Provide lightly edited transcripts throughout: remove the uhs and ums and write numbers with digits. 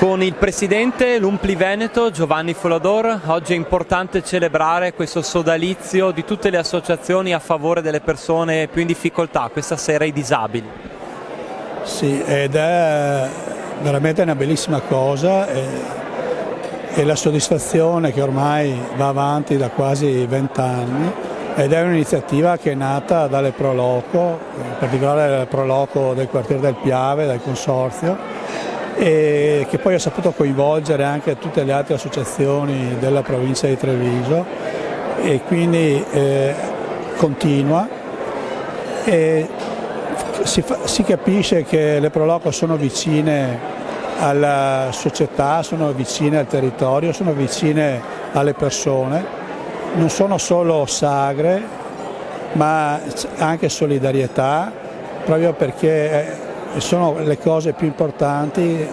Con il presidente l'Umpli Veneto, Giovanni Folador, oggi è importante celebrare questo sodalizio di tutte le associazioni a favore delle persone più in difficoltà, questa sera i disabili. Sì, ed è veramente una bellissima cosa e la soddisfazione che ormai va avanti da quasi 20 anni ed è un'iniziativa che è nata dalle Pro Loco, in particolare dalle Pro Loco del quartiere del Piave, del consorzio, e che poi ha saputo coinvolgere anche tutte le altre associazioni della provincia di Treviso e quindi continua e si capisce che le Pro Loco sono vicine alla società, sono vicine al territorio, sono vicine alle persone, non sono solo sagre ma anche solidarietà, proprio perché sono le cose più importanti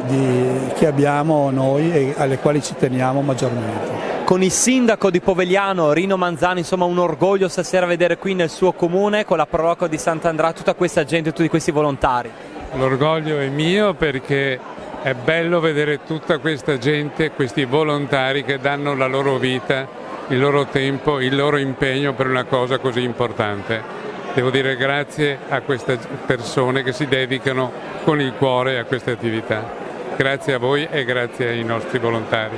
che abbiamo noi e alle quali ci teniamo maggiormente. Con il sindaco di Povegliano, Rino Manzani, insomma un orgoglio stasera vedere qui nel suo comune, con la Pro Loco di Sant'Andrea, tutta questa gente, tutti questi volontari. L'orgoglio è mio perché è bello vedere tutta questa gente, questi volontari che danno la loro vita, il loro tempo, il loro impegno per una cosa così importante. Devo dire grazie a queste persone che si dedicano con il cuore a queste attività. Grazie a voi e grazie ai nostri volontari.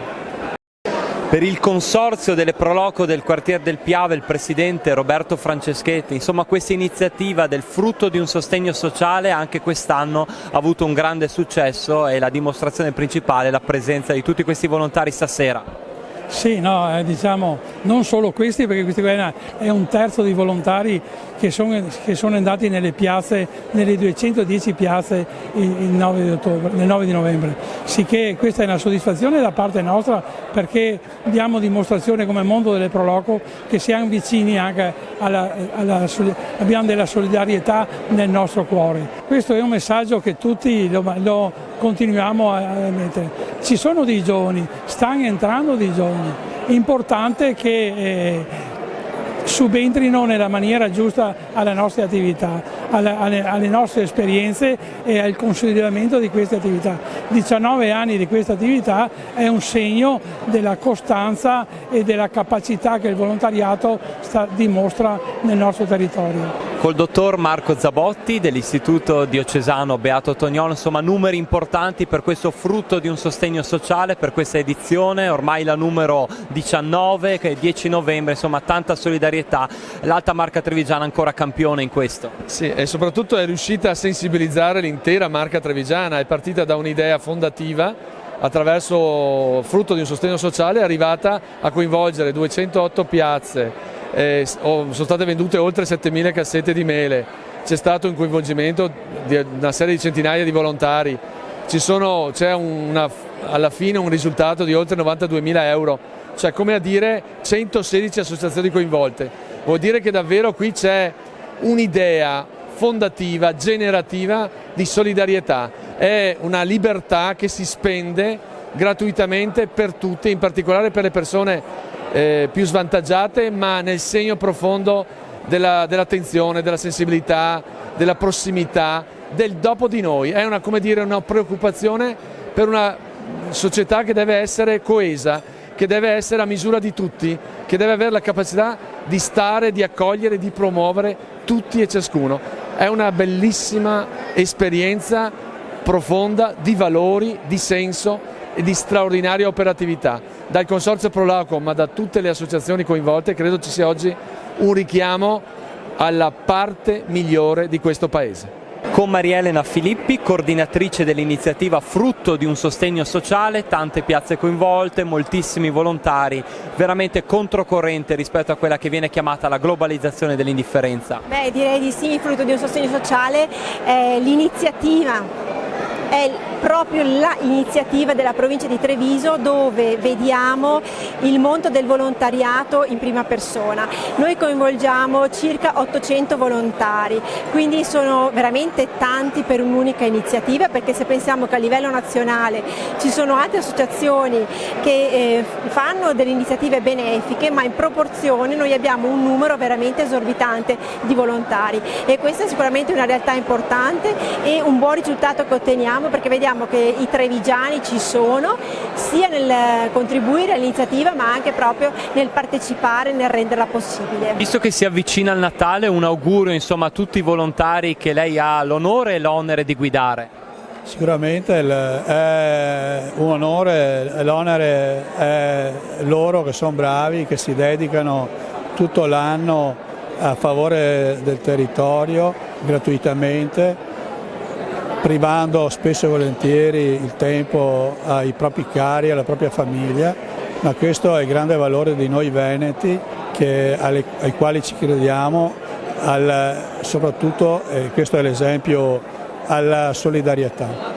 Per il consorzio delle Pro Loco del quartiere del Piave, il presidente Roberto Franceschetti, insomma questa iniziativa del frutto di un sostegno sociale anche quest'anno ha avuto un grande successo e la dimostrazione principale è la presenza di tutti questi volontari stasera. Sì, no, diciamo non solo questi, perché questi è un terzo di volontari che sono andati nelle piazze, nelle 210 piazze il 9 di novembre. Sicché questa è una soddisfazione da parte nostra perché diamo dimostrazione come mondo delle Pro Loco che siamo vicini anche abbiamo della solidarietà nel nostro cuore. Questo è un messaggio che tutti lo continuiamo a mettere. Ci sono dei giovani, stanno entrando dei giovani. È importante che subentrino nella maniera giusta alle nostre attività, alle nostre esperienze e al consolidamento di queste attività. 19 anni di questa attività è un segno della costanza e della capacità che il volontariato dimostra nel nostro territorio. Col dottor Marco Zabotti dell'Istituto Diocesano Beato Tognolo, insomma numeri importanti per questo frutto di un sostegno sociale, per questa edizione, ormai la numero 19, che è 10 novembre, insomma tanta solidarietà, l'Alta Marca Trevigiana ancora campione in questo. Sì, e soprattutto è riuscita a sensibilizzare l'intera Marca Trevigiana, è partita da un'idea fondativa, attraverso frutto di un sostegno sociale è arrivata a coinvolgere 208 piazze, sono state vendute oltre 7.000 cassette di mele, c'è stato un coinvolgimento di una serie di centinaia di volontari, c'è alla fine un risultato di oltre 92.000 euro, cioè come a dire 116 associazioni coinvolte. Vuol dire che davvero qui c'è un'idea fondativa, generativa di solidarietà, è una libertà che si spende gratuitamente per tutti, in particolare per le persone più svantaggiate, ma nel segno profondo dell'attenzione, della sensibilità, della prossimità, del dopo di noi. È una preoccupazione per una società che deve essere coesa, che deve essere a misura di tutti, che deve avere la capacità di stare, di accogliere, di promuovere tutti e ciascuno. È una bellissima esperienza profonda di valori, di senso e di straordinaria operatività. Dal Consorzio Pro Loco, ma da tutte le associazioni coinvolte, credo ci sia oggi un richiamo alla parte migliore di questo Paese. Con Maria Elena Filippi, coordinatrice dell'iniziativa Frutto di un sostegno sociale, tante piazze coinvolte, moltissimi volontari, veramente controcorrente rispetto a quella che viene chiamata la globalizzazione dell'indifferenza. Beh, direi di sì, Frutto di un sostegno sociale è l'iniziativa. È proprio l'iniziativa della provincia di Treviso dove vediamo il mondo del volontariato in prima persona. Noi coinvolgiamo circa 800 volontari, quindi sono veramente tanti per un'unica iniziativa, perché se pensiamo che a livello nazionale ci sono altre associazioni che fanno delle iniziative benefiche, ma in proporzione noi abbiamo un numero veramente esorbitante di volontari e questa è sicuramente una realtà importante e un buon risultato che otteniamo, perché vediamo vediamo che i trevigiani ci sono, sia nel contribuire all'iniziativa ma anche proprio nel partecipare, nel renderla possibile. Visto che si avvicina il Natale, un augurio insomma a tutti i volontari che lei ha l'onore e l'onere di guidare. Sicuramente è un onore e l'onere è loro che sono bravi, che si dedicano tutto l'anno a favore del territorio gratuitamente, privando spesso e volentieri il tempo ai propri cari, alla propria famiglia, ma questo è il grande valore di noi veneti ai quali ci crediamo, soprattutto, questo è l'esempio, alla solidarietà.